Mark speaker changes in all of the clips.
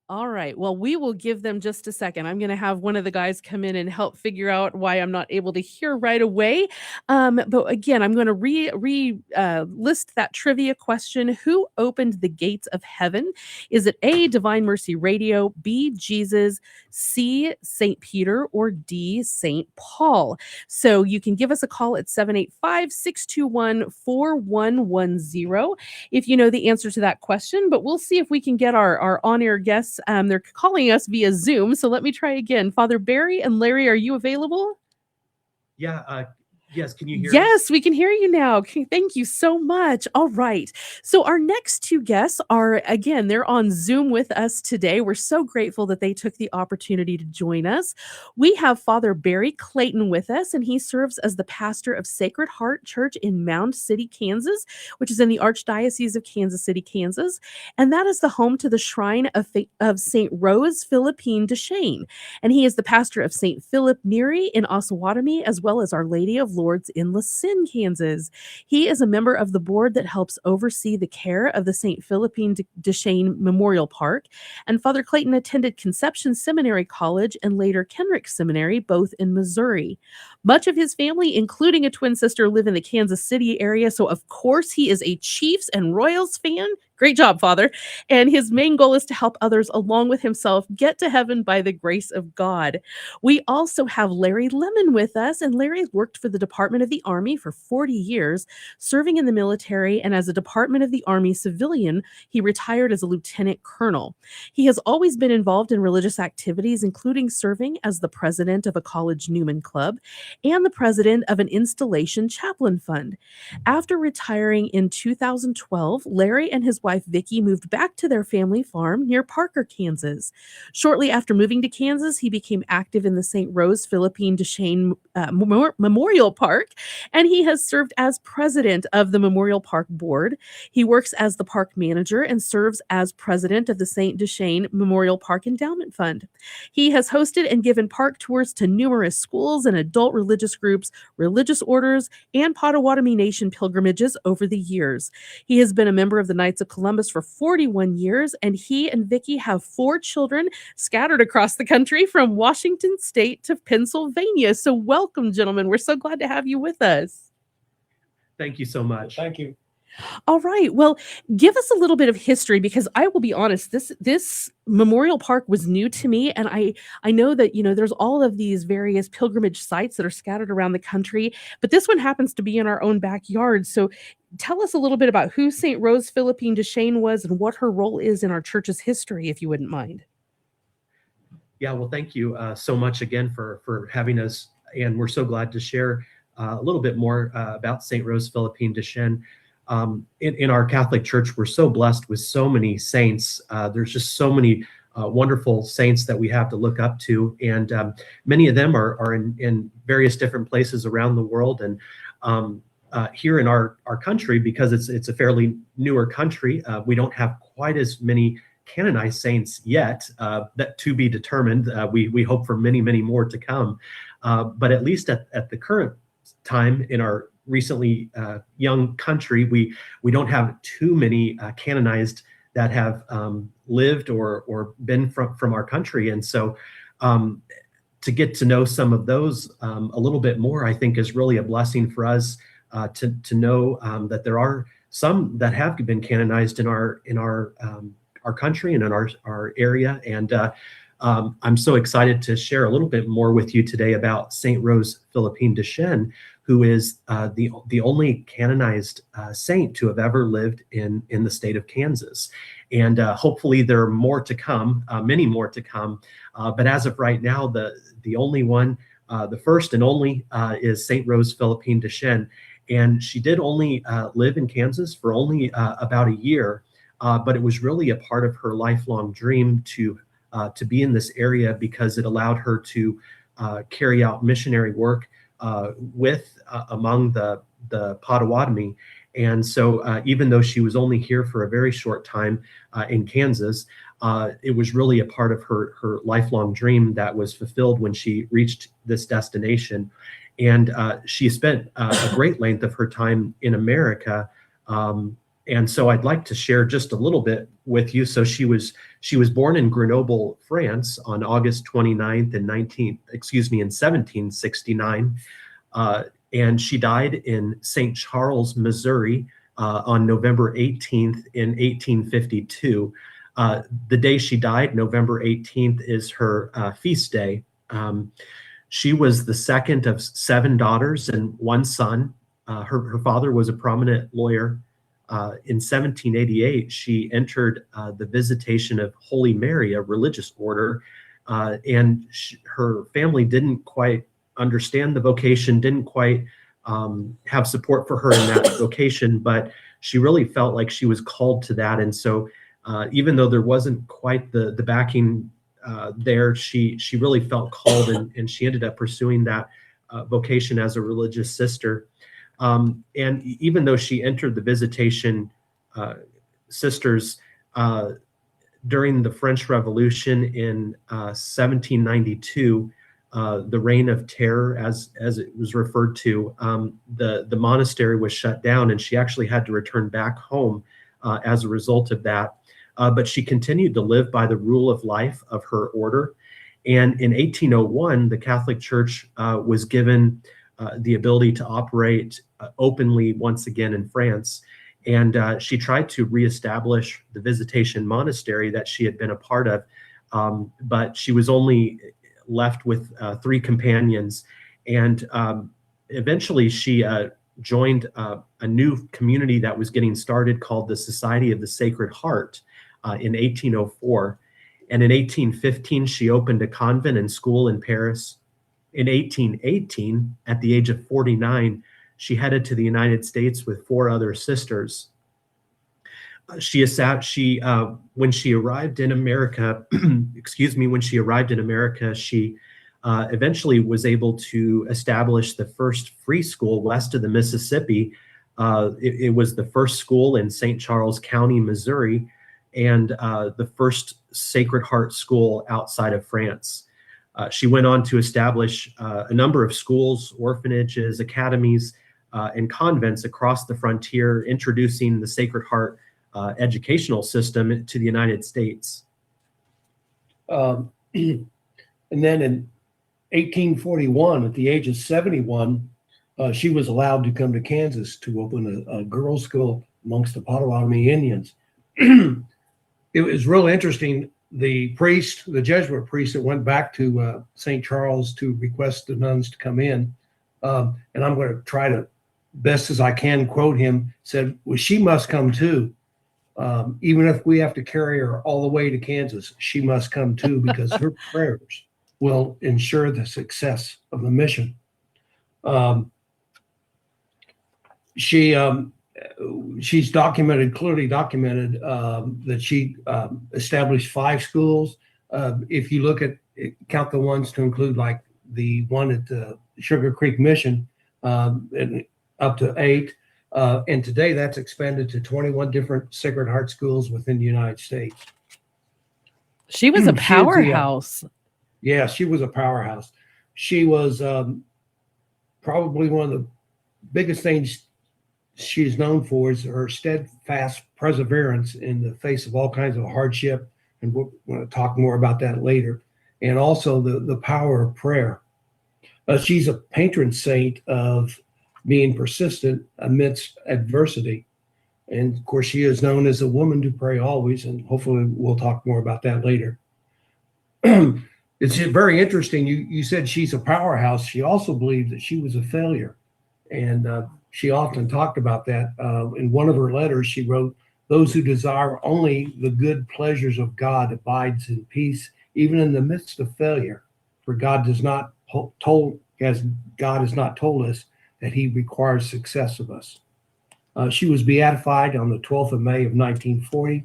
Speaker 1: All right. Well, we will give them just a second. I'm going to have one of the guys come in and help figure out why I'm not able to hear right away. But again, I'm going to list that trivia question. Who opened the gates of heaven? Is it A, Divine Mercy Radio, B, Jesus, C, St. Peter, or D, St. Paul? So you can give us a call at 785-621-4110 if you know the answer to that question. But we'll see if we can get our on-air guests. They're calling us via Zoom, so let me try again. Father Barry and Larry, are you available?
Speaker 2: Yeah, yes, can you hear us?
Speaker 1: Yes, we can hear you now. Thank you so much. All right. So our next two guests are, again, they're on Zoom with us today. We're so grateful that they took the opportunity to join us. We have Father Barry Clayton with us, and he serves as the pastor of Sacred Heart Church in Mound City, Kansas, which is in the Archdiocese of Kansas City, Kansas. And that is the home to the shrine of St. Rose Philippine Duchesne. And he is the pastor of St. Philip Neri in Osawatomie, as well as Our Lady of Lourdes in Lacine, Kansas. He is a member of the board that helps oversee the care of the St. Philippine Duchesne Memorial Park. And Father Clayton attended Conception Seminary College and later Kenrick Seminary, both in Missouri. Much of his family, including a twin sister, live in the Kansas City area. So, of course, he is a Chiefs and Royals fan. Great job, Father. And his main goal is to help others along with himself get to heaven by the grace of God. We also have Larry Lemon with us, and Larry worked for the Department of the Army for 40 years, serving in the military, and as a Department of the Army civilian, he retired as a lieutenant colonel. He has always been involved in religious activities, including serving as the president of a college Newman Club and the president of an installation chaplain fund. After retiring in 2012, Larry and his wife Vicky moved back to their family farm near Parker, Kansas. Shortly after moving to Kansas, he became active in the St. Rose Philippine Duchesne Memorial Park, and he has served as president of the Memorial Park Board. He works as the park manager and serves as president of the St. Duchesne Memorial Park Endowment Fund. He has hosted and given park tours to numerous schools and adult religious groups, religious orders, and Potawatomi Nation pilgrimages over the years. He has been a member of the Knights of Columbus for 41 years, and he and Vicky have 4 children scattered across the country from Washington State to Pennsylvania. So welcome, gentlemen. We're so glad to have you with us.
Speaker 2: Thank you so much.
Speaker 3: Thank you.
Speaker 1: All right. Well, give us a little bit of history, because I will be honest, this memorial park was new to me, and I know that there's all of these various pilgrimage sites that are scattered around the country, but this one happens to be in our own backyard. So tell us a little bit about who St. Rose Philippine Duchesne was and what her role is in our church's history, if you wouldn't mind.
Speaker 2: Yeah, well, thank you so much again for having us, and we're so glad to share a little bit more about St. Rose Philippine Duchesne. In our Catholic Church, we're so blessed with so many saints. There's just so many wonderful saints that we have to look up to, and many of them are in various different places around the world. And here in our country, because it's a fairly newer country, we don't have quite as many canonized saints yet, that to be determined. We hope for many, many more to come. But at least at the current time in our recently young country, we don't have too many canonized that have lived or been from our country. And so to get to know some of those a little bit more, I think is really a blessing for us to know that there are some that have been canonized in our country and in our area. And I'm so excited to share a little bit more with you today about St. Rose Philippine Duchesne, who is the only canonized saint to have ever lived in the state of Kansas. And hopefully there are more to come, many more to come. But as of right now, the only one, the first and only, is St. Rose Philippine Duchesne. And she did only live in Kansas for only about a year, but it was really a part of her lifelong dream to be in this area, because it allowed her to carry out missionary work among the Potawatomi. And so even though she was only here for a very short time in Kansas, it was really a part of her lifelong dream that was fulfilled when she reached this destination. And she spent a great length of her time in America, And so I'd like to share just a little bit with you. So she was born in Grenoble, France on August 29th in 1769. And she died in St. Charles, Missouri on November 18th in 1852. The day she died, November 18th, is her feast day. She was the second of 7 daughters and 1 son. Her father was a prominent lawyer. In 1788, she entered the Visitation of Holy Mary, a religious order, and her family didn't quite understand the vocation, didn't quite have support for her in that vocation, but she really felt like she was called to that. And so even though there wasn't quite the backing there, she really felt called, and she ended up pursuing that vocation as a religious sister. And even though she entered the Visitation Sisters during the French Revolution in 1792, the Reign of Terror, as it was referred to, the monastery was shut down, and she actually had to return back home as a result of that. But she continued to live by the rule of life of her order. And in 1801, the Catholic Church was given the ability to operate openly once again in France. And she tried to reestablish the Visitation Monastery that she had been a part of, but she was only left with 3 companions. And eventually she joined a new community that was getting started called the Society of the Sacred Heart in 1804. And in 1815, she opened a convent and school in Paris. In 1818, at the age of 49, she headed to the United States with 4 other sisters. When she arrived in America, she eventually was able to establish the first free school west of the Mississippi. It was the first school in St. Charles County, Missouri, and the first Sacred Heart school outside of France. She went on to establish a number of schools, orphanages, academies, and convents across the frontier, introducing the Sacred Heart educational system to the United States.
Speaker 3: And then in 1841, at the age of 71, she was allowed to come to Kansas to open a girls' school amongst the Potawatomi Indians. It was real interesting. The Jesuit priest that went back to St. Charles to request the nuns to come in, and I'm going to try to, best as I can, quote him, said, well, she must come too. Even if we have to carry her all the way to Kansas, she must come too, because her prayers will ensure the success of the mission. She's clearly documented that she established 5 schools. If you count the ones to include like the one at the Sugar Creek Mission, and up to 8. And today that's expanded to 21 different Sacred Heart schools within the United States.
Speaker 1: She was a powerhouse.
Speaker 3: Yeah, she was a powerhouse. She was probably one of the biggest things she's known for is her steadfast perseverance in the face of all kinds of hardship. And we're going to talk more about that later. And also the power of prayer. She's a patron saint of being persistent amidst adversity. And of course, she is known as a woman to pray always. And hopefully we'll talk more about that later. It's very interesting. You said she's a powerhouse. She also believed that she was a failure. And she often talked about that. In one of her letters, she wrote, "Those who desire only the good pleasures of God abides in peace, even in the midst of failure. For God has not told us that he requires success of us." She was beatified on the 12th of May of 1940,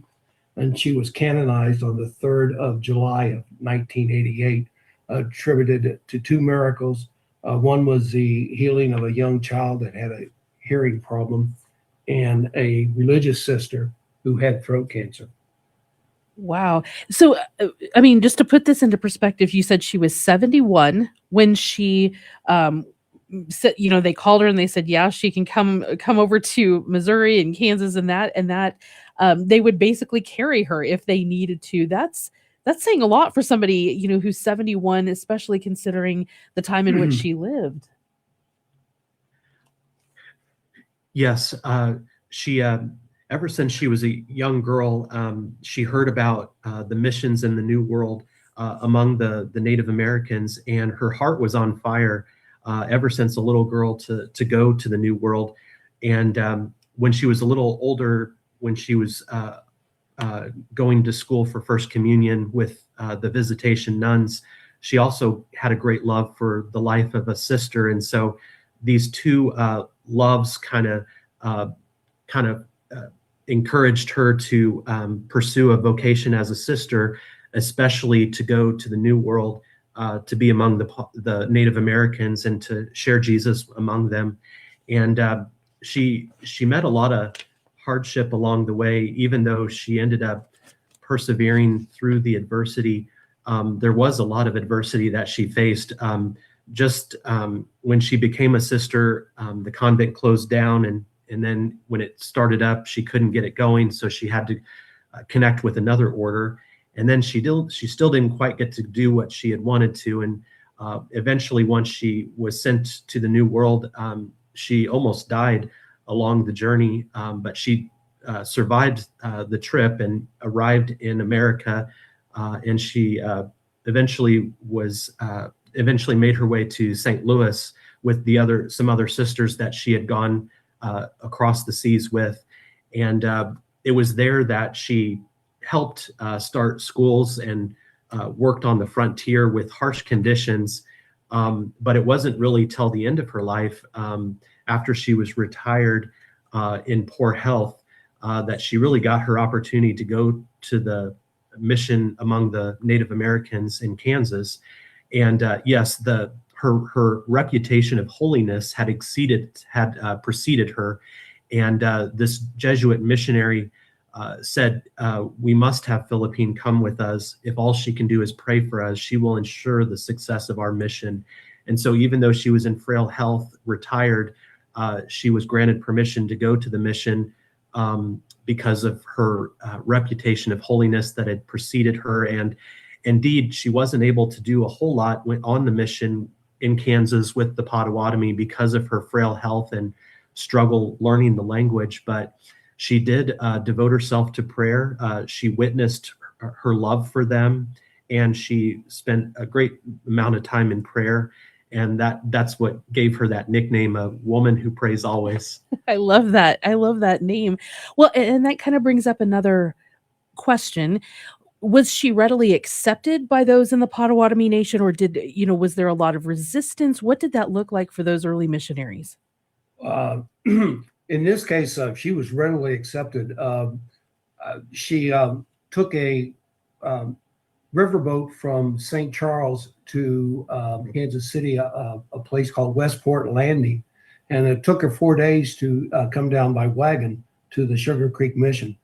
Speaker 3: and she was canonized on the 3rd of July of 1988, attributed to 2 miracles. One was the healing of a young child that had a hearing problem, and a religious sister who had throat cancer.
Speaker 1: Wow. So, I mean, just to put this into perspective, you said she was 71 when she said, they called her and they said, yeah, she can come over to Missouri and Kansas, and that they would basically carry her if they needed to. That's saying a lot for somebody, who's 71, especially considering the time in which she lived.
Speaker 2: Yes, she ever since she was a young girl, she heard about the missions in the New World among the Native Americans, and her heart was on fire ever since a little girl to go to the New World. And when she was a little older, when she was going to school for First Communion with the visitation nuns, she also had a great love for the life of a sister, and so these two loves kind of encouraged her to pursue a vocation as a sister, especially to go to the New World, to be among the Native Americans and to share Jesus among them. And she met a lot of hardship along the way, even though she ended up persevering through the adversity. There was a lot of adversity that she faced. Just when she became a sister, the convent closed down, and then when it started up, she couldn't get it going, so she had to connect with another order. And then she still didn't quite get to do what she had wanted to. And eventually, once she was sent to the New World, she almost died along the journey, but she survived the trip and arrived in America, and she eventually made her way to St. Louis with some other sisters that she had gone across the seas with. And it was there that she helped start schools and worked on the frontier with harsh conditions. But it wasn't really till the end of her life, after she was retired in poor health, that she really got her opportunity to go to the mission among the Native Americans in Kansas. And yes, her reputation of holiness had preceded her. And this Jesuit missionary said, we must have Philippine come with us. If all she can do is pray for us, she will ensure the success of our mission. And so even though she was in frail health, retired, she was granted permission to go to the mission because of her reputation of holiness that had preceded her. And indeed, she wasn't able to do a whole lot on the mission in Kansas with the Potawatomi because of her frail health and struggle learning the language. But she did devote herself to prayer. She witnessed her love for them, and she spent a great amount of time in prayer. And that's what gave her that nickname, a woman who prays always.
Speaker 1: I love that. I love that name. Well, and that kind of brings up another question. Was she readily accepted by those in the Potawatomi Nation, or was there a lot of resistance? What did that look like for those early missionaries?
Speaker 3: In this case, she was readily accepted. She took a riverboat from St. Charles to Kansas City, a place called Westport Landing. And it took her 4 days to come down by wagon to the Sugar Creek Mission.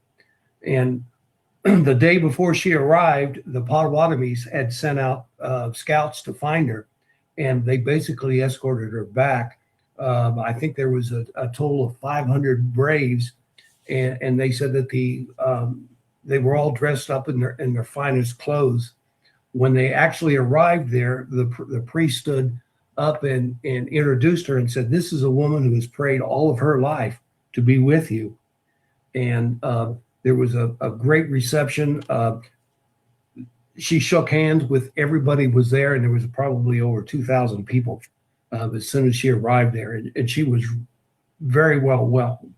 Speaker 3: And the day before she arrived, the Potawatomis had sent out scouts to find her, and they basically escorted her back. I think there was a total of 500 Braves, and they said that they were all dressed up in their finest clothes. When they actually arrived there, the priest stood up and introduced her and said, "This is a woman who has prayed all of her life to be with you." And there was a great reception. She shook hands with everybody was there, and there was probably over 2,000 people as soon as she arrived there, and she was very well welcomed.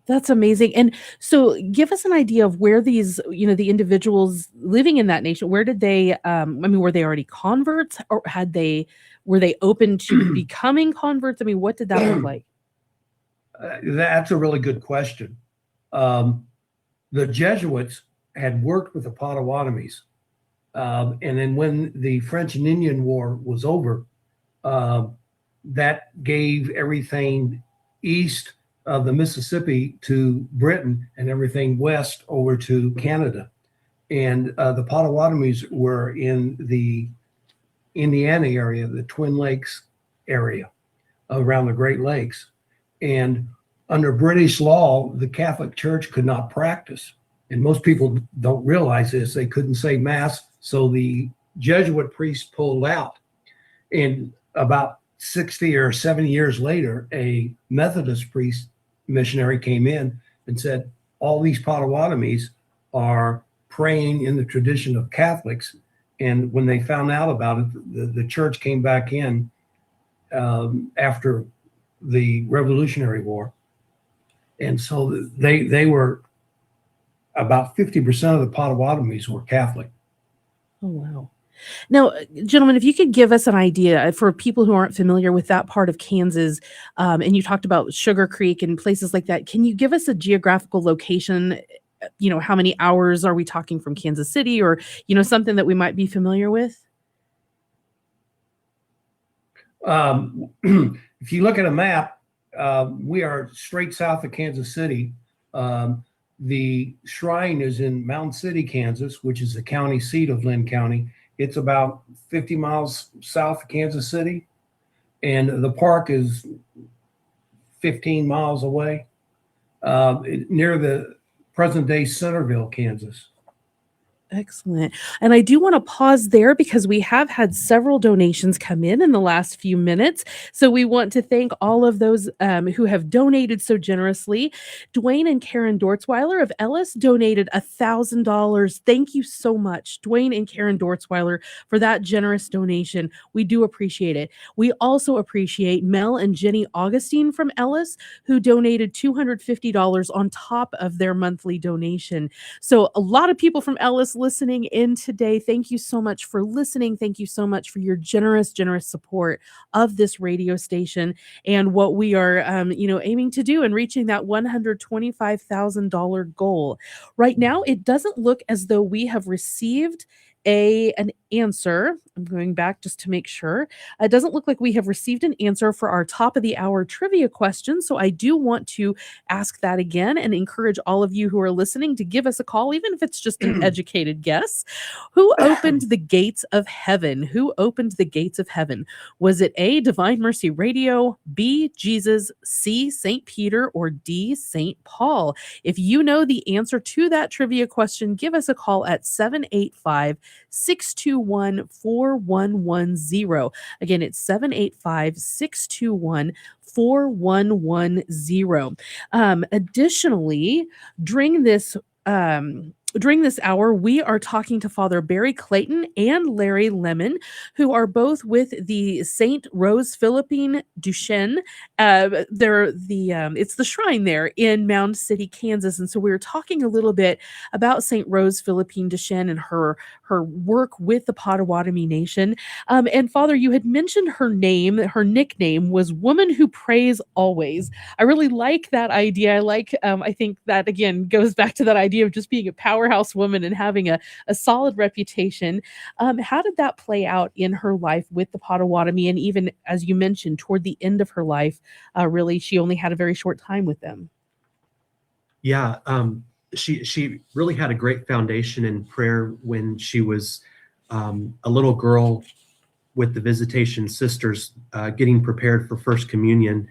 Speaker 1: That's amazing. And so give us an idea of where these, the individuals living in that nation, where did they, were they already converts, or were they open to becoming converts? What did that look like?
Speaker 3: That's a really good question. The Jesuits had worked with the Potawatomis. And then when the French and Indian War was over, that gave everything east of the Mississippi to Britain and everything west over to Canada. And the Potawatomis were in the Indiana area, the Twin Lakes area. around the Great Lakes. And under British law, the Catholic Church could not practice. And most people don't realize this. They couldn't say Mass, so the Jesuit priests pulled out. And about 60 or 70 years later, a Methodist priest missionary came in and said, all these Potawatomis are praying in the tradition of Catholics. And when they found out about it, the church came back in after the Revolutionary War. And so they were about 50% of the Potawatomis were Catholic.
Speaker 1: Oh, wow. Now, gentlemen, if you could give us an idea for people who aren't familiar with that part of Kansas, and you talked about Sugar Creek and places like that, can you give us a geographical location? How many hours are we talking from Kansas City, or, something that we might be familiar with?
Speaker 3: If you look at a map, we are straight south of Kansas City. The shrine is in Mountain City, Kansas, which is the county seat of Lynn County. It's about 50 miles south of Kansas City, and the park is 15 miles away, near the present-day Centerville, Kansas.
Speaker 1: Excellent. And I do want to pause there because we have had several donations come in the last few minutes. So we want to thank all of those who have donated so generously. Dwayne and Karen Dortzweiler of Ellis donated $1,000. Thank you so much, Dwayne and Karen Dortzweiler, for that generous donation. We do appreciate it. We also appreciate Mel and Jenny Augustine from Ellis, who donated $250 on top of their monthly donation. So a lot of people from Ellis listening in today. Thank you so much for listening. Thank you so much for your generous support of this radio station and what we are, aiming to do and reaching that $125,000 goal. Right now, it doesn't look as though we have received an answer. I'm going back just to make sure. It doesn't look like we have received an answer for our top of the hour trivia question. So I do want to ask that again and encourage all of you who are listening to give us a call, even if it's just an educated guess. Who opened the gates of heaven? Who opened the gates of heaven? Was it A, Divine Mercy Radio, B, Jesus, C, St. Peter, or D, St. Paul? If you know the answer to that trivia question, give us a call at 785-621-4110. Again, it's 785-621-4110. Additionally, during this hour, we are talking to Father Barry Clayton and Larry Lemon, who are both with the St. Rose Philippine Duchesne. It's the shrine there in Mound City, Kansas. And so we were talking a little bit about St. Rose Philippine Duchesne and her work with the Potawatomi Nation. And Father, you had mentioned her nickname was Woman Who Prays Always. I really like that idea. I think that again goes back to that idea of just being a powerhouse woman and having a solid reputation. How did that play out in her life with the Potawatomi? And even, as you mentioned, toward the end of her life, really, she only had a very short time with them.
Speaker 2: Yeah, she really had a great foundation in prayer when she was a little girl with the Visitation Sisters, getting prepared for First Communion.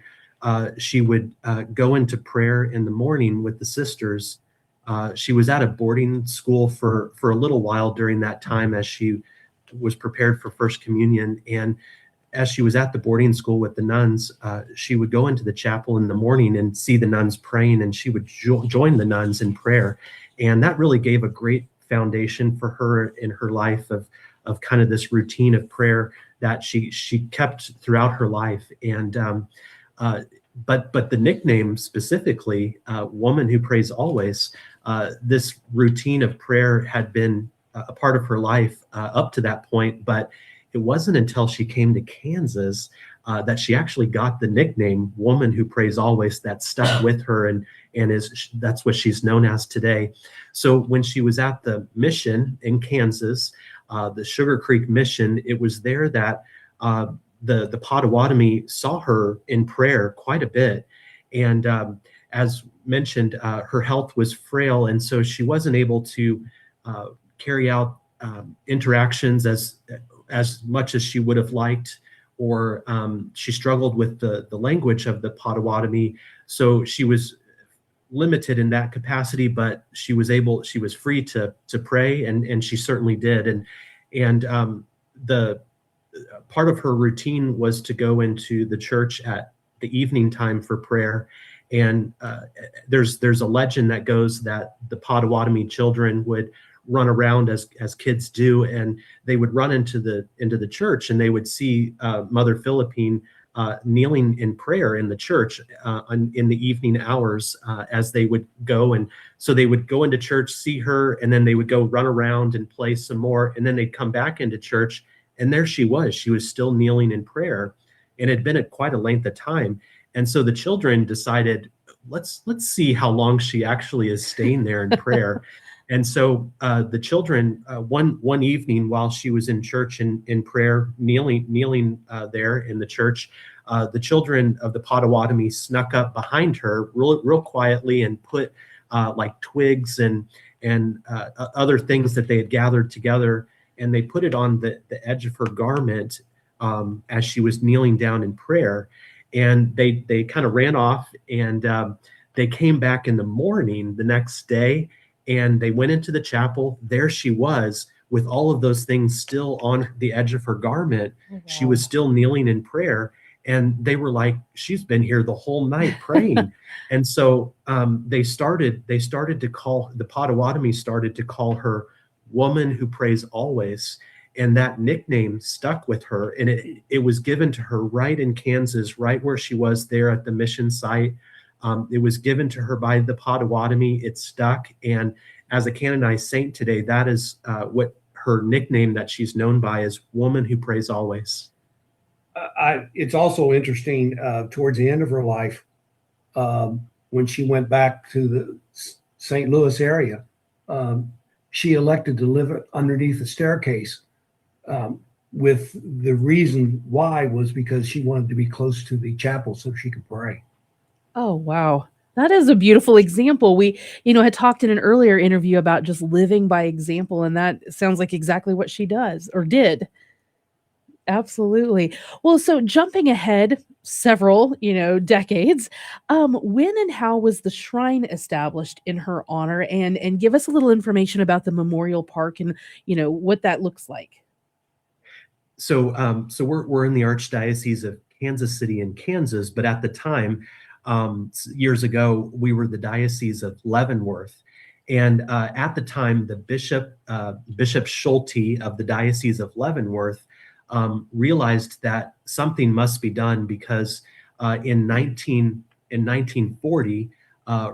Speaker 2: She would go into prayer in the morning with the sisters. She was at a boarding school for a little while during that time as she was prepared for First Communion. And as she was at the boarding school with the nuns, she would go into the chapel in the morning and see the nuns praying, and she would join the nuns in prayer. And that really gave a great foundation for her in her life of kind of this routine of prayer that she kept throughout her life. And but the nickname specifically, Woman Who Prays Always, this routine of prayer had been a part of her life up to that point, but it wasn't until she came to Kansas that she actually got the nickname Woman Who Prays Always that stuck with her, and that's what she's known as today. So when she was at the mission in Kansas, the Sugar Creek mission, it was there that the Potawatomi saw her in prayer quite a bit. And as mentioned, her health was frail, and so she wasn't able to carry out interactions as much as she would have liked, or she struggled with the language of the Potawatomi. So she was limited in that capacity, but she was free to pray, and she certainly did. And the part of her routine was to go into the church at the evening time for prayer. And there's a legend that goes that the Potawatomi children would run around as kids do, and they would run into the church, and they would see Mother Philippine kneeling in prayer in the church in the evening hours as they would go. And so they would go into church, see her, and then they would go run around and play some more, and then they'd come back into church, and there she was still kneeling in prayer, and it had been at quite a length of time. And so the children decided, let's see how long she actually is staying there in prayer. And so the children, one evening while she was in church in prayer, kneeling there in the church, the children of the Potawatomi snuck up behind her real quietly and put like twigs and other things that they had gathered together, and they put it on the edge of her garment as she was kneeling down in prayer. And they kind of ran off, and they came back in the morning the next day, and they went into the chapel. There she was with all of those things still on the edge of her garment.
Speaker 1: Oh, wow.
Speaker 2: She was still kneeling in prayer, and they were like, she's been here the whole night praying. And so they started to call, the Potawatomi started to call her Woman Who Prays Always. And that nickname stuck with her, and it was given to her right in Kansas, right where she was there at the mission site. It was given to her by the Potawatomi. It stuck, and as a canonized saint today, that is what her nickname that she's known by is, Woman Who Prays Always.
Speaker 3: It's also interesting, towards the end of her life, when she went back to the St. Louis area, she elected to live underneath a staircase. With the reason why was because she wanted to be close to the chapel so she could pray.
Speaker 1: Oh, wow. That is a beautiful example. We, had talked in an earlier interview about just living by example, and that sounds like exactly what she does or did. Absolutely. Well, so jumping ahead several, decades, when and how was the shrine established in her honor? And give us a little information about the memorial park and, what that looks like.
Speaker 2: So we're in the Archdiocese of Kansas City in Kansas, but at the time, years ago, we were the Diocese of Leavenworth. And at the time, the Bishop Schulte of the Diocese of Leavenworth realized that something must be done because in 1940,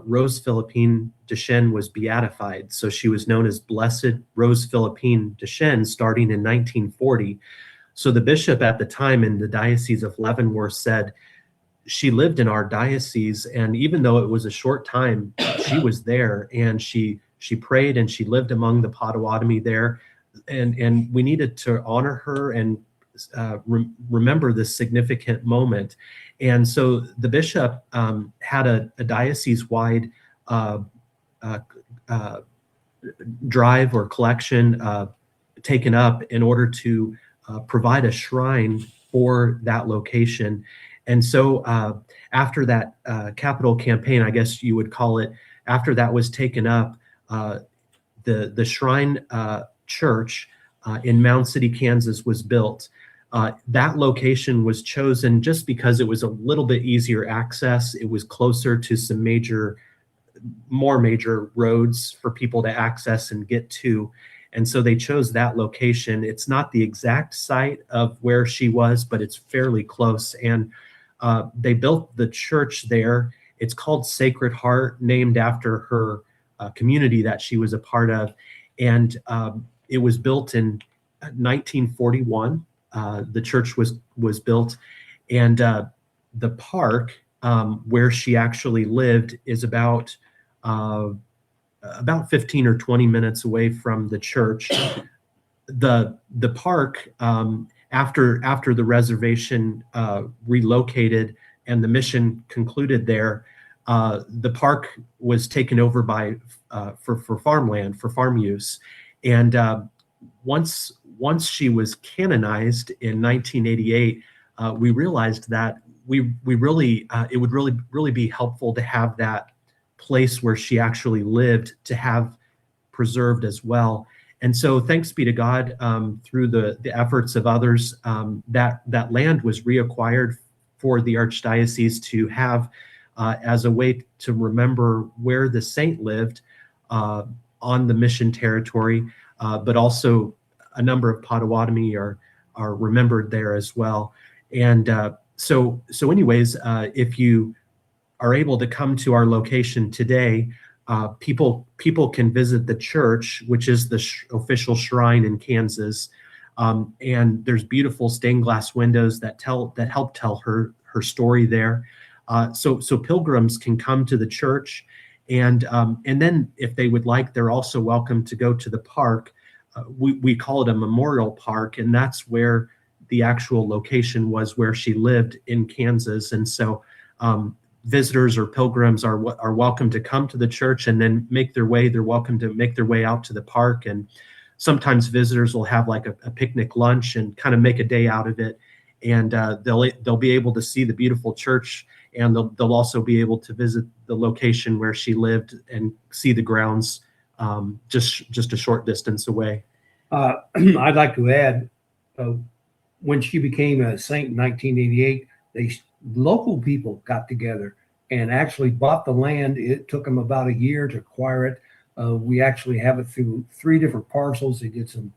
Speaker 2: Rose Philippine Duchesne was beatified. So she was known as Blessed Rose Philippine Duchesne starting in 1940. So the bishop at the time in the Diocese of Leavenworth said, she lived in our diocese, and even though it was a short time, she was there, and she prayed, and she lived among the Potawatomi there, and we needed to honor her and remember this significant moment. And so the bishop had a diocese-wide drive or collection taken up in order to provide a shrine for that location. And so after that capital campaign, I guess you would call it, after that was taken up, the shrine church in Mound City, Kansas was built. That location was chosen just because it was a little bit easier access. It was closer to some more major roads for people to access and get to. And so they chose that location. It's not the exact site of where she was, but it's fairly close. And they built the church there. It's called Sacred Heart, named after her community that she was a part of. And it was built in 1941. The church was built. And the park where she actually lived is about 15 or 20 minutes away from the church. The park, after the reservation relocated and the mission concluded there, the park was taken over by for farmland, for farm use. And once she was canonized in 1988, we realized that we really it would really be helpful to have that place where she actually lived to have preserved as well. And so, thanks be to God, through the efforts of others, that land was reacquired for the archdiocese to have as a way to remember where the saint lived on the mission territory, but also a number of Potawatomi are remembered there as well. And anyways, if you are able to come to our location today, people can visit the church, which is the official shrine in Kansas, and there's beautiful stained glass windows that help tell her story there. So pilgrims can come to the church, and then if they would like, they're also welcome to go to the park. We call it a memorial park, and that's where the actual location was, where she lived in Kansas. And so visitors or pilgrims are welcome to come to the church and then they're welcome to make their way out to the park. And sometimes visitors will have like a picnic lunch and kind of make a day out of it. And they'll be able to see the beautiful church, and they'll also be able to visit the location where she lived and see the grounds just a short distance away.
Speaker 3: I'd like to add, when she became a saint in 1988, local people got together and actually bought the land. It took them about a year to acquire it. We actually have it through 3 different parcels. They did some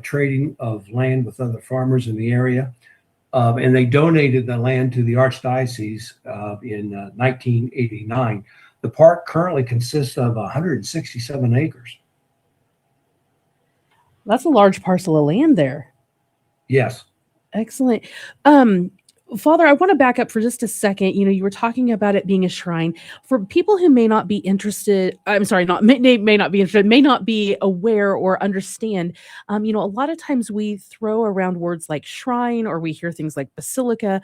Speaker 3: trading of land with other farmers in the area. And they donated the land to the archdiocese in 1989. The park currently consists of 167 acres.
Speaker 1: That's a large parcel of land there.
Speaker 3: Yes.
Speaker 1: Excellent. Father, I want to back up for just a second. You were talking about it being a shrine. For people who may not be interested, I'm sorry, may not be interested, may not be aware or understand, a lot of times we throw around words like shrine, or we hear things like basilica,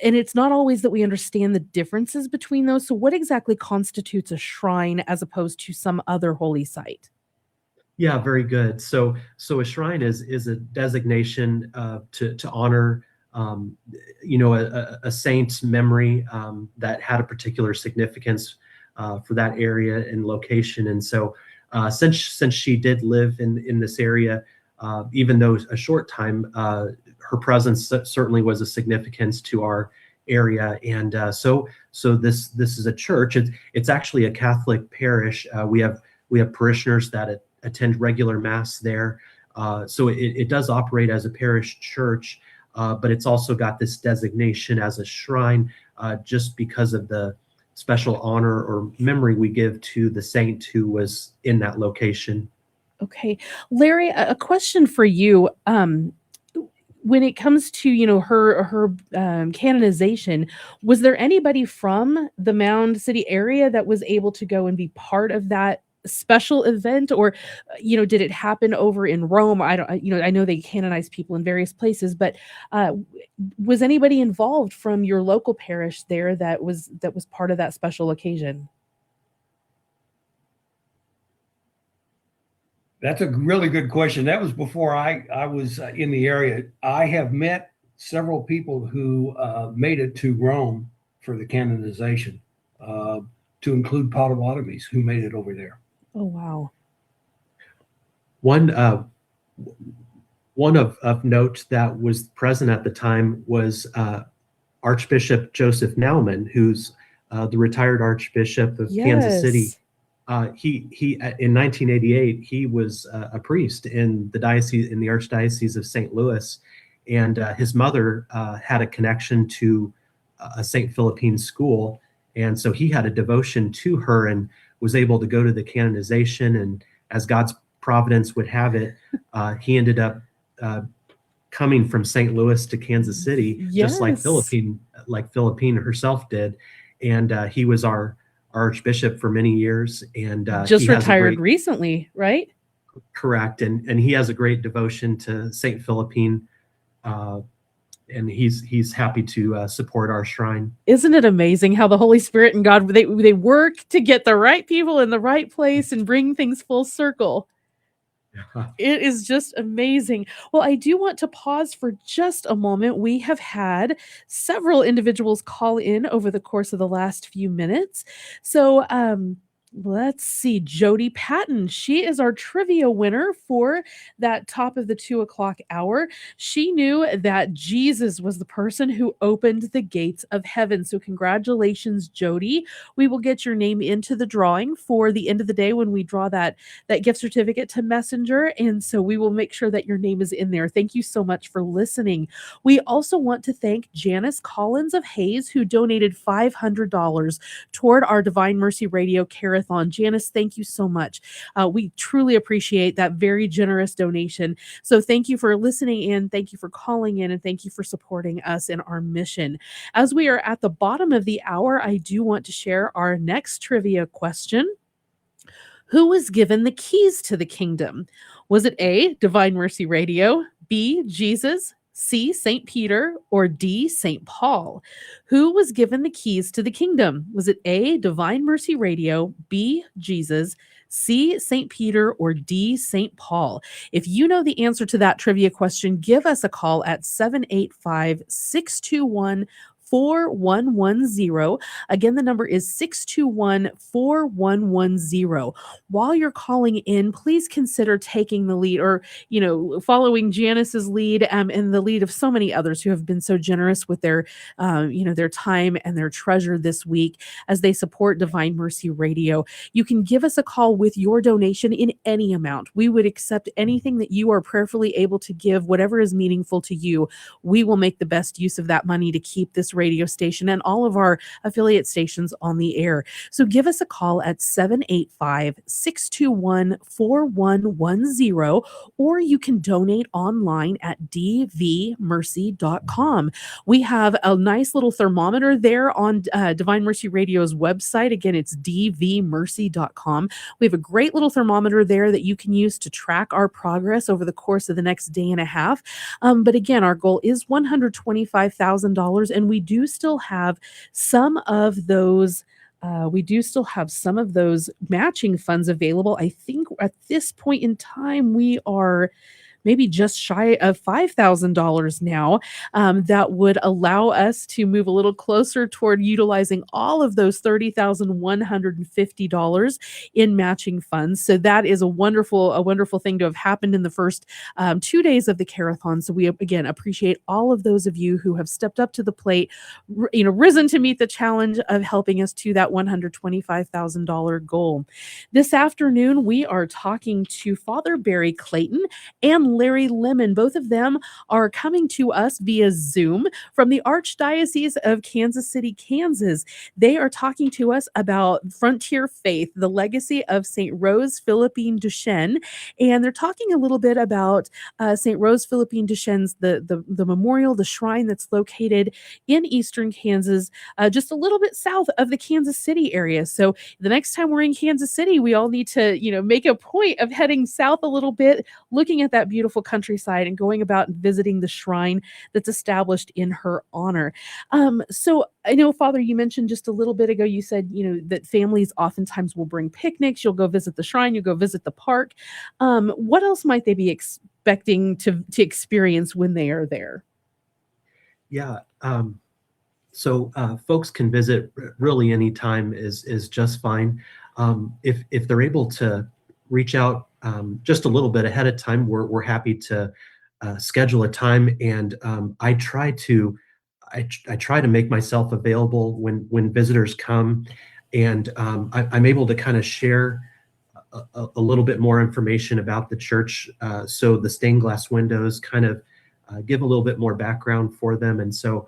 Speaker 1: and it's not always that we understand the differences between those. So what exactly constitutes a shrine as opposed to some other holy site?
Speaker 2: Yeah, very good. So a shrine is a designation to honor a saint's memory that had a particular significance for that area and location. And so since she did live in this area, even though a short time, her presence certainly was a significance to our area. And so this is a church. It's actually a Catholic parish. We have parishioners that attend regular mass there. So it does operate as a parish church, but it's also got this designation as a shrine just because of the special honor or memory we give to the saint who was in that location.
Speaker 1: Okay. Larry, a question for you. When it comes to, her canonization, was there anybody from the Mound City area that was able to go and be part of that special event? Or, did it happen over in Rome? I know they canonize people in various places, but was anybody involved from your local parish there that was part of that special occasion?
Speaker 3: That's a really good question. That was before I was in the area. I have met several people who made it to Rome for the canonization, to include Potawatomis who made it over there.
Speaker 1: Oh, wow.
Speaker 2: One of note that was present at the time was Archbishop Joseph Naumann, who's the retired Archbishop of Kansas City. He in 1988 he was a priest in the Archdiocese of St. Louis, and his mother had a connection to a St. Philippine school, and so he had a devotion to her and was able to go to the canonization. And as God's providence would have it, he ended up coming from St. Louis to Kansas City, just like Philippine herself did, and he was our Archbishop for many years, and
Speaker 1: just retired recently, right?
Speaker 2: Correct. And he has a great devotion to Saint Philippine, and he's happy to support our shrine.
Speaker 1: Isn't it amazing how the Holy Spirit and God, they work to get the right people in the right place and bring things full circle? It is just amazing. Well, I do want to pause for just a moment. We have had several individuals call in over the course of the last few minutes. So, let's see. Jody Patton, she is our trivia winner for that top of the 2 o'clock hour. She knew that Jesus was the person who opened the gates of heaven. So, congratulations, Jody. We will get your name into the drawing for the end of the day when we draw that gift certificate to Messenger. And so we will make sure that your name is in there. Thank you so much for listening. We also want to thank Janice Collins of Hayes, who donated $500 toward our Divine Mercy Radio Carathon. Janice, thank you so much. We truly appreciate that very generous donation. So thank you for listening in. Thank you for calling in. And thank you for supporting us in our mission. As we are at the bottom of the hour, I do want to share our next trivia question. Who was given the keys to the kingdom? Was it A, Divine Mercy Radio, B, Jesus, C, St. Peter, or D, St. Paul? Who was given the keys to the kingdom? Was it A, Divine Mercy Radio, B, Jesus, C, St. Peter, or D, St. Paul? If you know the answer to that trivia question, give us a call at 785-621 4110. Again, the number is 621-4110. While you're calling in, please consider taking the lead or, following Janice's lead and the lead of so many others who have been so generous with their time and their treasure this week as they support Divine Mercy Radio. You can give us a call with your donation in any amount. We would accept anything that you are prayerfully able to give, whatever is meaningful to you. We will make the best use of that money to keep this radio station and all of our affiliate stations on the air. So give us a call at 785-621-4110, or you can donate online at dvmercy.com. We have a nice little thermometer there on Divine Mercy Radio's website. Again, it's dvmercy.com. We have a great little thermometer there that you can use to track our progress over the course of the next day and a half. But again, our goal is $125,000, and we do still have some of those. Matching funds available. I think at this point in time, we are maybe just shy of $5,000 now. That would allow us to move a little closer toward utilizing all of those $30,150 in matching funds. So that is a wonderful thing to have happened in the first 2 days of the Carathon. So we again appreciate all of those of you who have stepped up to the plate, risen to meet the challenge of helping us to that $125,000 goal. This afternoon, we are talking to Father Barry Clayton and Larry Lemon. Both of them are coming to us via Zoom from the Archdiocese of Kansas City, Kansas. They are talking to us about frontier faith, the legacy of St. Rose Philippine Duchesne, and they're talking a little bit about St. Rose Philippine Duchesne's the memorial, the shrine that's located in eastern Kansas, just a little bit south of the Kansas City area. So the next time we're in Kansas City, we all need to make a point of heading south a little bit, looking at that beautiful countryside and going about and visiting the shrine that's established in her honor. So I know, Father, you mentioned just a little bit ago, you said, that families oftentimes will bring picnics. You'll go visit the shrine, you'll go visit the park. What else might they be expecting to experience when they are there?
Speaker 2: Yeah. So folks can visit really anytime is just fine. If they're able to reach out just a little bit ahead of time, we're happy to schedule a time, and I try to make myself available when visitors come, and I'm able to kind of share a little bit more information about the church. So the stained glass windows kind of give a little bit more background for them, and so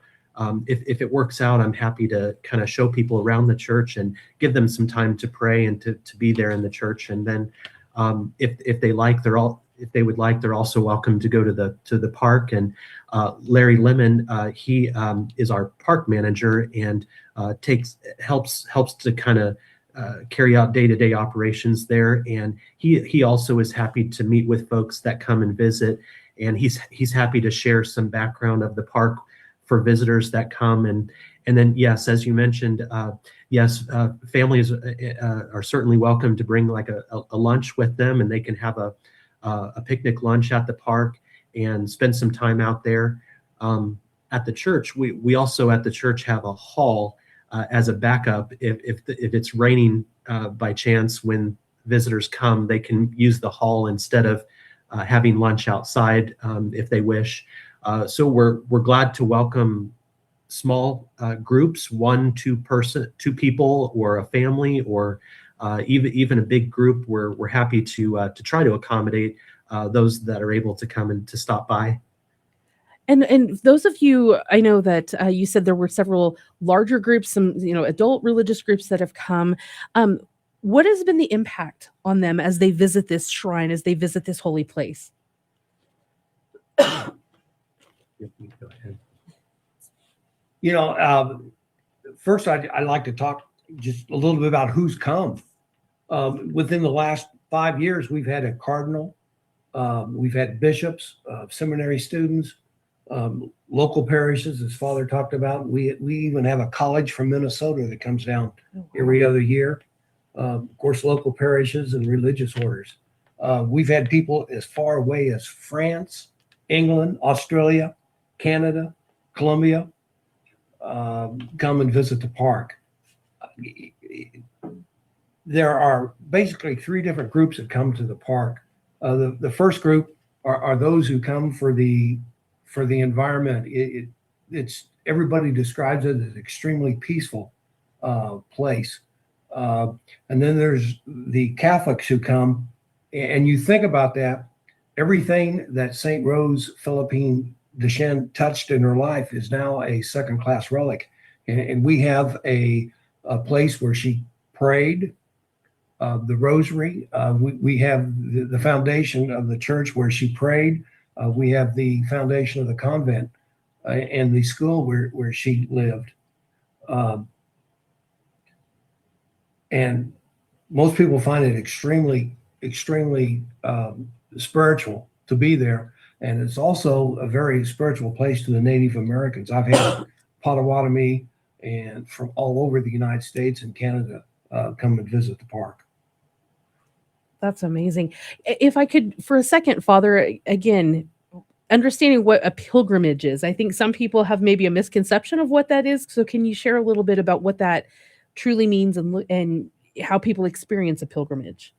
Speaker 2: if it works out, I'm happy to kind of show people around the church and give them some time to pray and to be there in the church. And then if they would like, they're also welcome to go to the park. And Larry Lemon, he is our park manager and helps to kind of carry out day-to-day operations there. And he also is happy to meet with folks that come and visit, and he's happy to share some background of the park for visitors that come. And then, yes, as you mentioned, families are certainly welcome to bring like a lunch with them, and they can have a a picnic lunch at the park and spend some time out there. At the church, we also at the church have a hall as a backup. If it's raining by chance when visitors come, they can use the hall instead of having lunch outside if they wish. So we're glad to welcome small groups, two people, or a family, or even a big group. We're happy to try to accommodate those that are able to come and to stop by.
Speaker 1: And those of you, I know that you said there were several larger groups, some adult religious groups that have come. Um, what has been the impact on them as they visit this shrine, as they visit this holy place?
Speaker 2: Go ahead.
Speaker 3: First I'd like to talk just a little bit about who's come. Within the last 5 years, we've had a cardinal, we've had bishops, seminary students, local parishes, as Father talked about. We even have a college from Minnesota that comes down every other year. Of course, local parishes and religious orders. We've had people as far away as France, England, Australia, Canada, Colombia, come and visit the park. There are basically 3 different groups that come to the park. The first group are those who come for the environment. It's everybody describes it as extremely peaceful place. And then there's the Catholics who come, and you think about that, everything that St. Rose Philippine Duchesne touched in her life is now a second-class relic. And we have a place where she prayed the rosary. We have the foundation of the church where she prayed. We have the foundation of the convent and the school where she lived. And most people find it extremely, extremely spiritual to be there. And it's also a very spiritual place to the Native Americans. I've had Potawatomi and from all over the United States and Canada come and visit the park.
Speaker 1: That's amazing. If I could, for a second, Father, again, understanding what a pilgrimage is, I think some people have maybe a misconception of what that is. So can you share a little bit about what that truly means and how people experience a pilgrimage?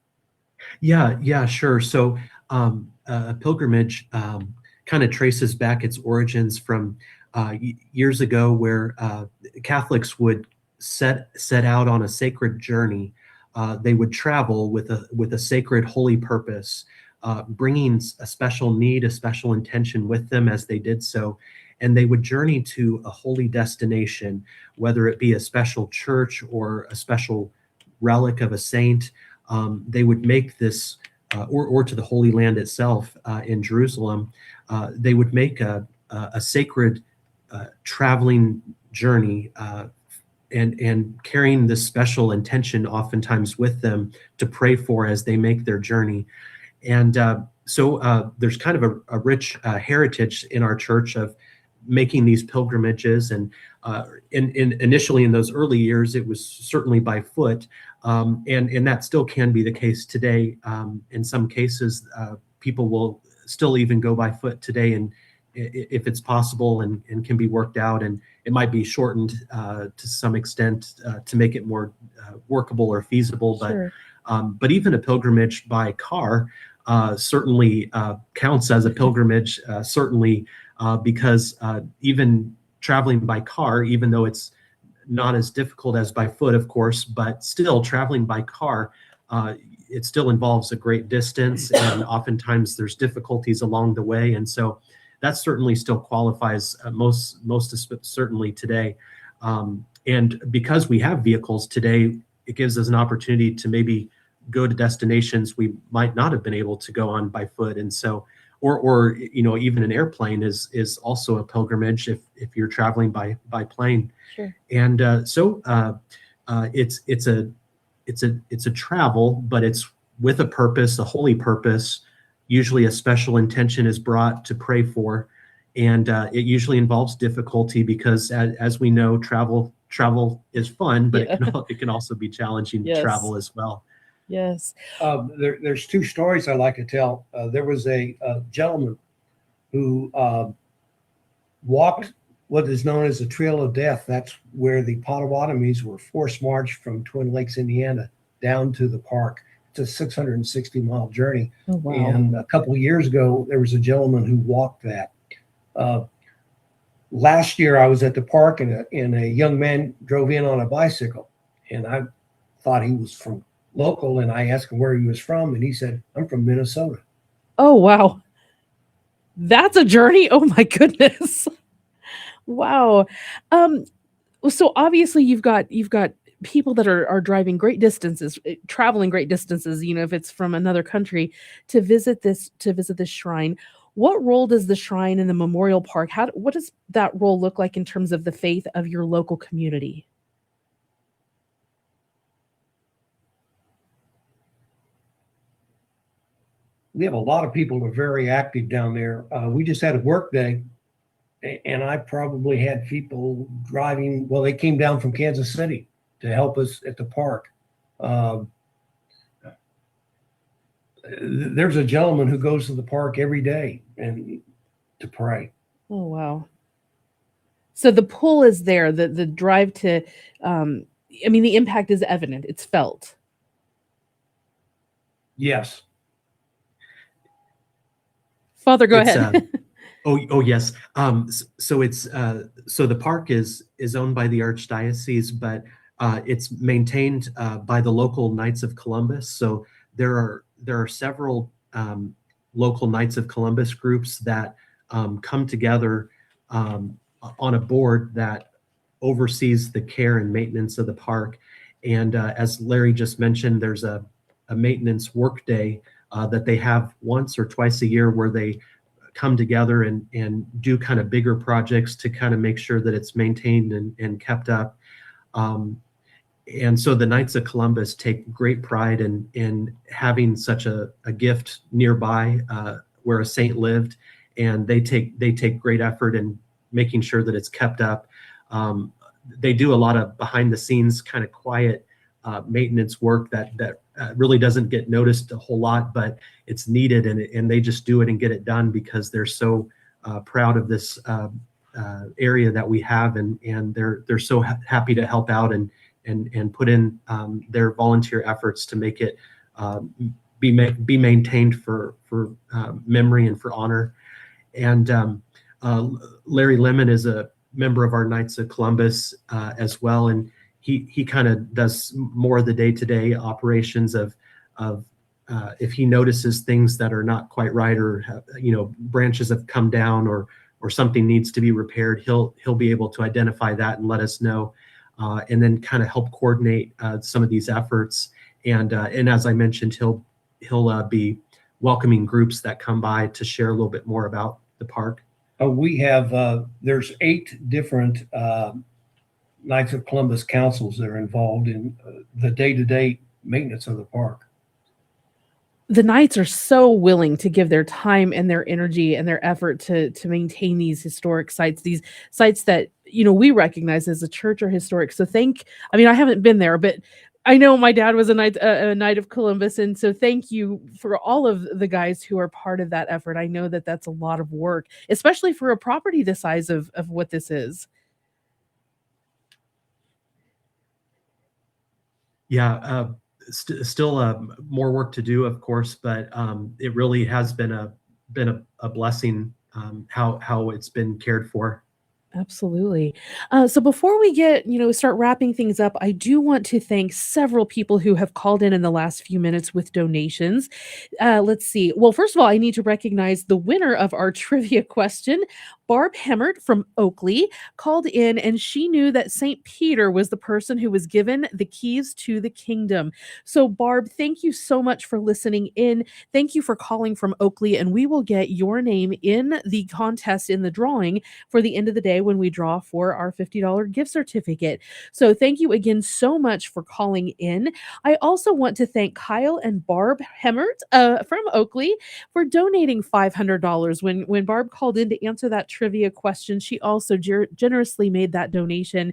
Speaker 2: Yeah, sure. So a pilgrimage kind of traces back its origins from years ago, where Catholics would set out on a sacred journey. They would travel with a sacred holy purpose, bringing a special need, a special intention with them as they did so. And they would journey to a holy destination, whether it be a special church or a special relic of a saint. They would make this, or to the Holy Land itself in Jerusalem. They would make a sacred traveling journey, and carrying this special intention oftentimes with them to pray for as they make their journey. And so there's kind of a rich heritage in our church of making these pilgrimages. And initially in those early years, it was certainly by foot. And that still can be the case today. In some cases, people will still even go by foot today, and if it's possible and can be worked out, and it might be shortened to some extent to make it more workable or feasible.
Speaker 1: Sure.
Speaker 2: But even a pilgrimage by car certainly counts as a pilgrimage, certainly because even traveling by car, even though it's not as difficult as by foot, of course, but still traveling by car, it still involves a great distance, and oftentimes there's difficulties along the way. And so that certainly still qualifies most certainly today. And because we have vehicles today, it gives us an opportunity to maybe go to destinations we might not have been able to go on by foot. And so, or even an airplane is also a pilgrimage if you're traveling by plane.
Speaker 1: Sure.
Speaker 2: And so it's a travel, but it's with a purpose, a holy purpose. Usually a special intention is brought to pray for, and it usually involves difficulty because, as we know, travel is fun, but
Speaker 1: Yeah.
Speaker 2: it can also be challenging to
Speaker 1: Yes.
Speaker 2: travel as well.
Speaker 1: Yes.
Speaker 3: There's two stories I like to tell. There was a gentleman who walked what is known as the Trail of Death. That's where the Potawatomis were forced marched from Twin Lakes, Indiana, down to the park. It's a 660-mile journey.
Speaker 1: Oh, wow.
Speaker 3: And a couple of years ago, there was a gentleman who walked that. Uh, Last year, I was at the park, and a young man drove in on a bicycle, and I thought he was from local, and I asked him where he was from, and he said, "I'm from Minnesota."
Speaker 1: Oh, wow. That's a journey. Oh my goodness. Wow. Um, so obviously you've got people that are driving great distances, traveling great distances, if it's from another country to visit this shrine. What role does the shrine and the memorial park, what does that role look like in terms of the faith of your local community?
Speaker 3: We have a lot of people who are very active down there. We just had a work day, and I probably had people driving. Well, they came down from Kansas City to help us at the park. Um, there's a gentleman who goes to the park every day and to pray.
Speaker 1: Oh, wow. So the pull is there, the drive to, um, I mean, the impact is evident. It's felt.
Speaker 3: Yes.
Speaker 1: Father, go
Speaker 2: It's
Speaker 1: ahead.
Speaker 2: oh yes. So it's so the park is owned by the archdiocese, but it's maintained by the local Knights of Columbus. So there are several local Knights of Columbus groups that come together on a board that oversees the care and maintenance of the park. And as Larry just mentioned, there's a maintenance work day that they have once or twice a year where they come together and do kind of bigger projects to kind of make sure that it's maintained and kept up. Um, and so the Knights of Columbus take great pride in having such a gift nearby where a saint lived, and they take great effort in making sure that it's kept up. Um, they do a lot of behind the scenes kind of quiet maintenance work that really doesn't get noticed a whole lot, but it's needed, and they just do it and get it done because they're so proud of this area that we have, and they're so happy to help out and put in their volunteer efforts to make it be maintained for memory and for honor. And Larry Lemon is a member of our Knights of Columbus as well, and he kind of does more of the day-to-day operations of if he notices things that are not quite right, or branches have come down, or something needs to be repaired, he'll be able to identify that and let us know, and then kind of help coordinate some of these efforts. And as I mentioned, he'll be welcoming groups that come by to share a little bit more about the park.
Speaker 3: We have there's 8 different Knights of Columbus councils that are involved in the day-to-day maintenance of the park.
Speaker 1: The Knights are so willing to give their time and their energy and their effort to maintain these historic sites, these sites that we recognize as a church are historic. So I mean, I haven't been there, but I know my dad was a Knight of Columbus, and so thank you for all of the guys who are part of that effort. I know that that's a lot of work, especially for a property the size of what this is.
Speaker 2: Yeah, still more work to do, of course, but it really has been a blessing how it's been cared for.
Speaker 1: Absolutely. So before we start wrapping things up, I do want to thank several people who have called in the last few minutes with donations. Let's see. Well, first of all, I need to recognize the winner of our trivia question. Barb Hemmert from Oakley called in, and she knew that St. Peter was the person who was given the keys to the kingdom. So, Barb, thank you so much for listening in. Thank you for calling from Oakley, and we will get your name in the contest in the drawing for the end of the day when we draw for our $50 gift certificate. So thank you again so much for calling in. I also want to thank Kyle and Barb Hemmert from Oakley for donating $500 when Barb called in to answer that trivia question, she also generously made that donation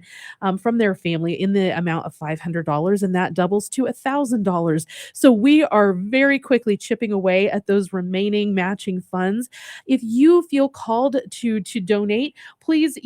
Speaker 1: from their family in the amount of $500, and that doubles to $1,000. So we are very quickly chipping away at those remaining matching funds. If you feel called to donate, please,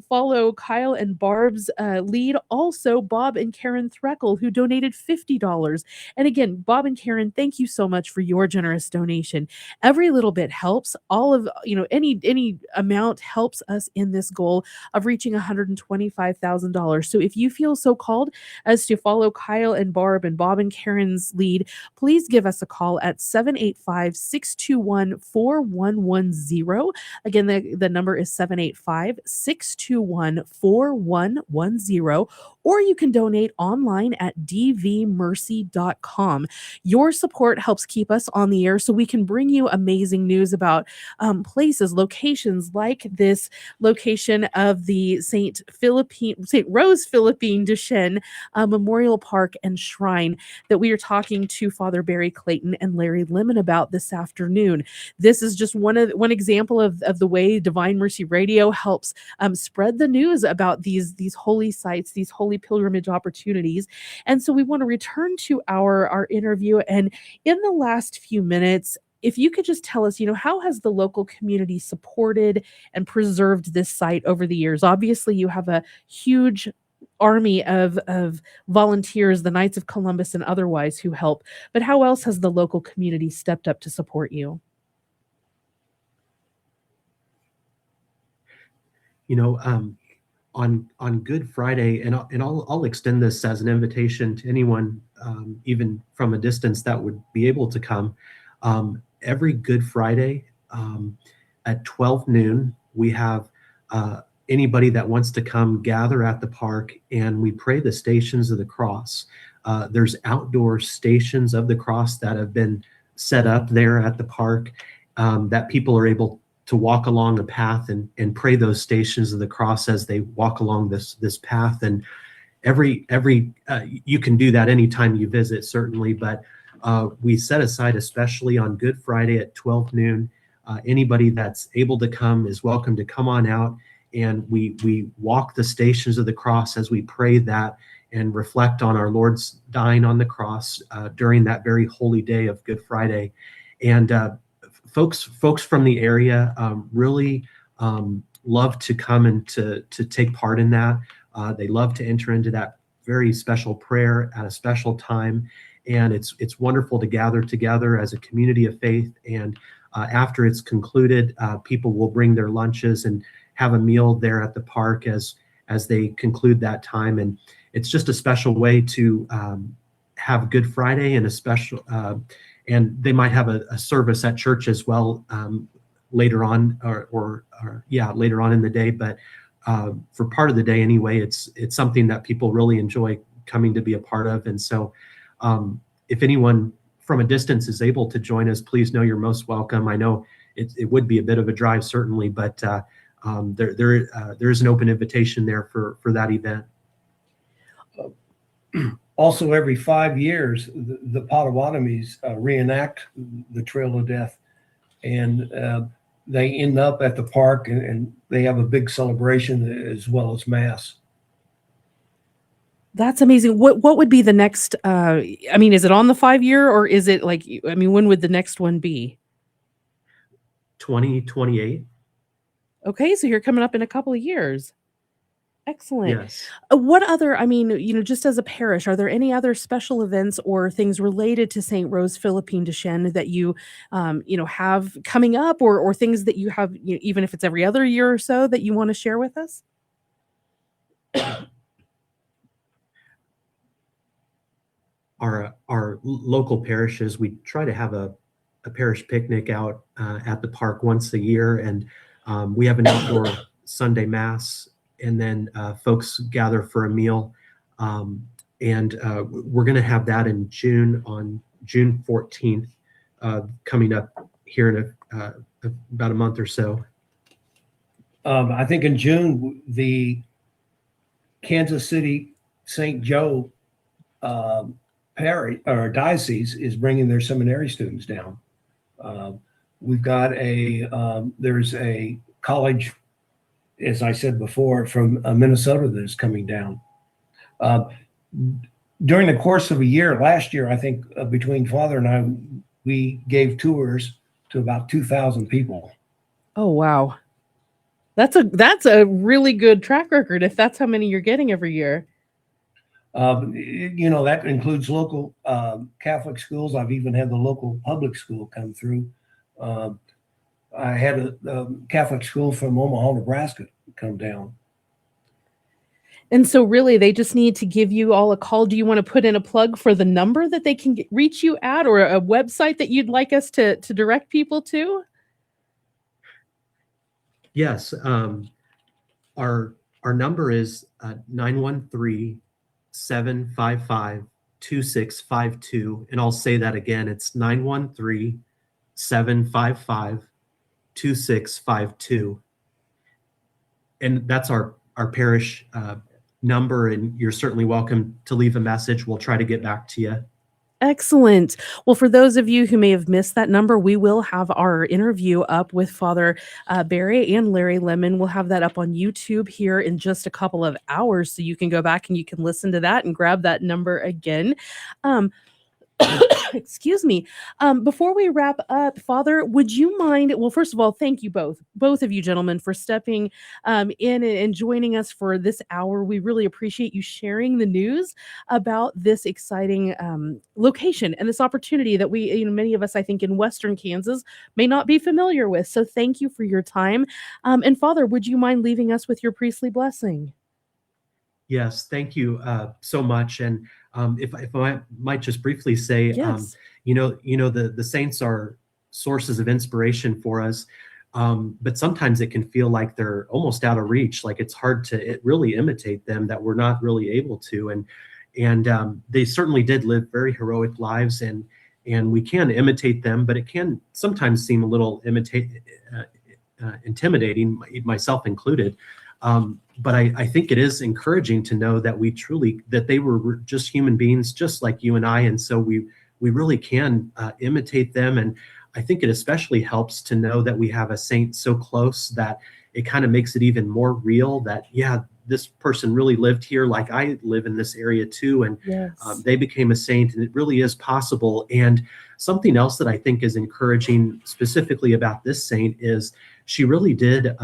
Speaker 1: follow Kyle and Barb's lead. Also, Bob and Karen Threckle, who donated $50. And again, Bob and Karen, thank you so much for your generous donation. Every little bit helps. All of, any amount helps us in this goal of reaching $125,000. So if you feel so called as to follow Kyle and Barb and Bob and Karen's lead, please give us a call at 785-621-4110. Again, the number is 785-621-4110, or you can donate online at dvmercy.com. Your support helps keep us on the air so we can bring you amazing news about places, locations like this location of the St. Rose Philippine Duchesne Memorial Park and Shrine that we are talking to Father Barry Clayton and Larry Lemon about this afternoon. This is just one example of the way Divine Mercy Radio helps spread the news about these holy sites, these holy pilgrimage opportunities. And so we want to return to our interview. And in the last few minutes, if you could just tell us, how has the local community supported and preserved this site over the years? Obviously, you have a huge army of volunteers, the Knights of Columbus and otherwise, who help. But how else has the local community stepped up to support you?
Speaker 2: On Good Friday, and I'll extend this as an invitation to anyone, even from a distance, that would be able to come. Every Good Friday at 12 noon, we have anybody that wants to come gather at the park, and we pray the Stations of the Cross. There's outdoor Stations of the Cross that have been set up there at the park, that people are able to walk along a path and pray those Stations of the Cross as they walk along this path. And every you can do that anytime you visit, certainly, but we set aside, especially on Good Friday at 12 noon, anybody that's able to come is welcome to come on out, and we walk the Stations of the Cross as we pray that and reflect on our Lord's dying on the cross during that very holy day of Good Friday. And folks from the area really love to come and to take part in that. They love to enter into that very special prayer at a special time. And it's wonderful to gather together as a community of faith. And after it's concluded, people will bring their lunches and have a meal there at the park as they conclude that time. And it's just a special way to have Good Friday, and a special, and they might have a service at church as well later on, or later on in the day. But for part of the day anyway, it's something that people really enjoy coming to be a part of. And so if anyone from a distance is able to join us, please know you're most welcome. I know it would be a bit of a drive, certainly, but there is an open invitation there for that event.
Speaker 3: Also, every 5 years, the Potawatomis reenact the Trail of Death, and they end up at the park, and they have a big celebration as well as Mass.
Speaker 1: That's amazing. What would be the next? Is it on the 5-year, or is it when would the next one be?
Speaker 2: 2028.
Speaker 1: Okay, so you're coming up in a couple of years. Excellent.
Speaker 2: Yes.
Speaker 1: What other, just as a parish, are there any other special events or things related to St. Rose Philippine Duchesne that you, have coming up, or things that you have, even if it's every other year or so, that you want to share with us?
Speaker 2: Our local parishes, we try to have a parish picnic out at the park once a year, and we have an outdoor Sunday Mass, and then folks gather for a meal, and we're going to have that in June, on June 14th, coming up here in about a month or so.
Speaker 3: I think in June, the Kansas City St. Joe parish or diocese is bringing their seminary students down. We've got there's a college as I said before, from Minnesota that is coming down. Uh, During the course of a year, last year, I think between Father and I, we gave tours to about 2,000 people.
Speaker 1: Oh, wow. That's a really good track record if that's how many you're getting every year.
Speaker 3: That includes local Catholic schools. I've even had the local public school come through. Uh, I had a Catholic school from Omaha, Nebraska come down.
Speaker 1: And so really they just need to give you all a call. Do you want to put in a plug for the number that they can reach you at, or a website that you'd like us to direct people to?
Speaker 2: Yes. Our number is 913-755-2652. And I'll say that again. It's 913-755-2652. And that's our parish number. And you're certainly welcome to leave a message. We'll try to get back to you.
Speaker 1: Excellent. Well, for those of you who may have missed that number, we will have our interview up with Father Barry and Larry Lemon. We'll have that up on YouTube here in just a couple of hours, so you can go back and you can listen to that and grab that number again. Excuse me. Before we wrap up, Father, would you mind? Well, first of all, thank you both of you gentlemen, for stepping in and joining us for this hour. We really appreciate you sharing the news about this exciting location and this opportunity that many of us, I think, in Western Kansas may not be familiar with. So thank you for your time. And Father, would you mind leaving us with your priestly blessing?
Speaker 2: Yes, thank you so much. And if I might just briefly say,
Speaker 1: Yes.
Speaker 2: the saints are sources of inspiration for us, but sometimes it can feel like they're almost out of reach, like it's hard to really imitate them, that we're not really able to. And they certainly did live very heroic lives, and we can imitate them, but it can sometimes seem a little intimidating, myself included. But I think it is encouraging to know that that they were just human beings, just like you and I. And so we really can imitate them. And I think it especially helps to know that we have a saint so close that it kind of makes it even more real that, yeah, this person really lived here, like I live in this area too. And
Speaker 1: Yes.
Speaker 2: they became a saint, and it really is possible. And something else that I think is encouraging specifically about this saint is she really did,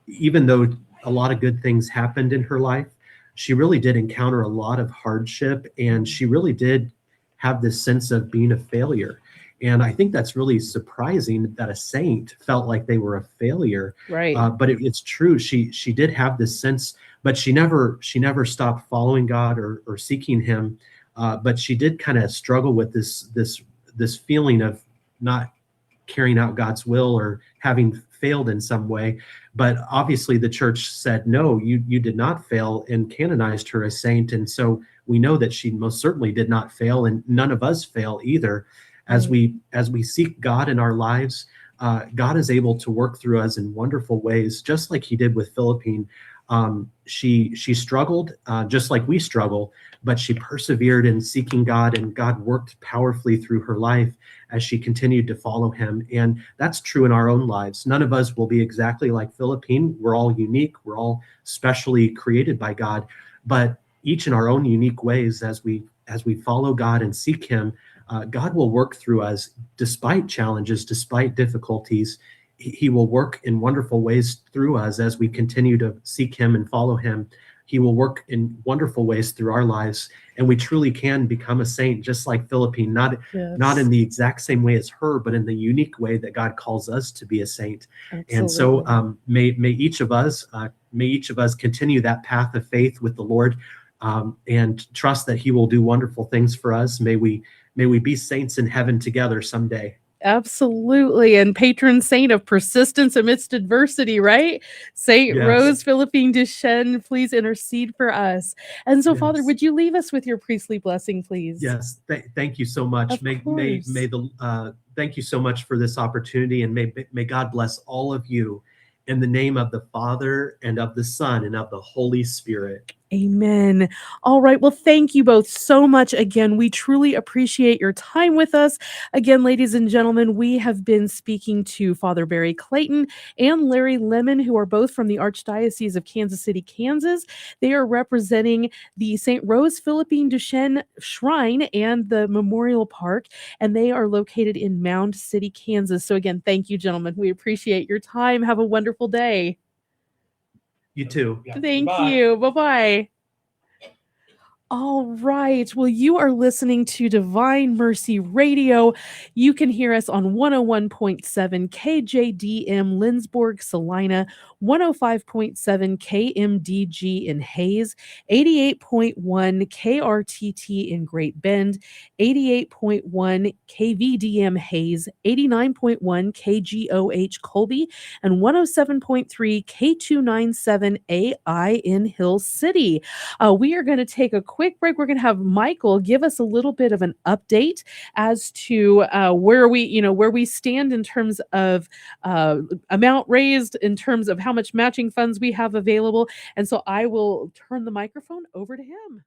Speaker 2: even though a lot of good things happened in her life, she really did encounter a lot of hardship, and she really did have this sense of being a failure. And I think that's really surprising that a saint felt like they were a failure.
Speaker 1: Right.
Speaker 2: But it's true. She did have this sense, but she never stopped following God or seeking Him. But she did kind of struggle with this feeling of not carrying out God's will or having failed in some way. But obviously the church said, no, you did not fail, and canonized her as saint. And so we know that she most certainly did not fail, and none of us fail either. As we seek God in our lives, God is able to work through us in wonderful ways, just like He did with Philippine. She struggled just like we struggle, but she persevered in seeking God, and God worked powerfully through her life as she continued to follow Him. And that's true in our own lives. None of us will be exactly like Philippine. We're all unique. We're all specially created by God, but each in our own unique ways, as we follow God and seek Him, God will work through us despite challenges, despite difficulties. He will work in wonderful ways through us as we continue to seek Him and follow Him. He will work in wonderful ways through our lives, and we truly can become a saint, just like Philippine, not in the exact same way as her, but in the unique way that God calls us to be a saint.
Speaker 1: Absolutely.
Speaker 2: And so may each of us continue that path of faith with the Lord, and trust that He will do wonderful things for us. May we be saints in heaven together someday.
Speaker 1: Absolutely. And patron saint of persistence amidst adversity, right? Saint
Speaker 2: Yes.
Speaker 1: Rose Philippine Duchesne, please intercede for us. And so,
Speaker 2: Yes.
Speaker 1: Father, would you leave us with your priestly blessing, please?
Speaker 2: Yes. Thank you so much.
Speaker 1: Of course.
Speaker 2: Thank you so much for this opportunity, and may God bless all of you in the name of the Father and of the Son and of the Holy Spirit.
Speaker 1: Amen. All right. Well, thank you both so much again. We truly appreciate your time with us. Again, ladies and gentlemen, we have been speaking to Father Barry Clayton and Larry Lemon, who are both from the Archdiocese of Kansas City, Kansas. They are representing the St. Rose Philippine Duchesne Shrine and the Memorial Park, and they are located in Mound City, Kansas. So, again, thank you, gentlemen. We appreciate your time. Have a wonderful day.
Speaker 2: You too.
Speaker 3: Yeah.
Speaker 1: Thank
Speaker 3: Goodbye.
Speaker 1: you. Bye bye. All right. Well, you are listening to Divine Mercy Radio. You can hear us on 101.7 KJDM Lindsborg, Salina, 105.7 KMDG in Hayes, 88.1 KRTT in Great Bend, 88.1 KVDM Hayes, 89.1 KGOH Colby, and 107.3 K297 AI in Hill City. We are going to take a quick break. We're going to have Michael give us a little bit of an update as to where we stand in terms of amount raised, in terms of how much matching funds we have available. And so I will turn the microphone over to him.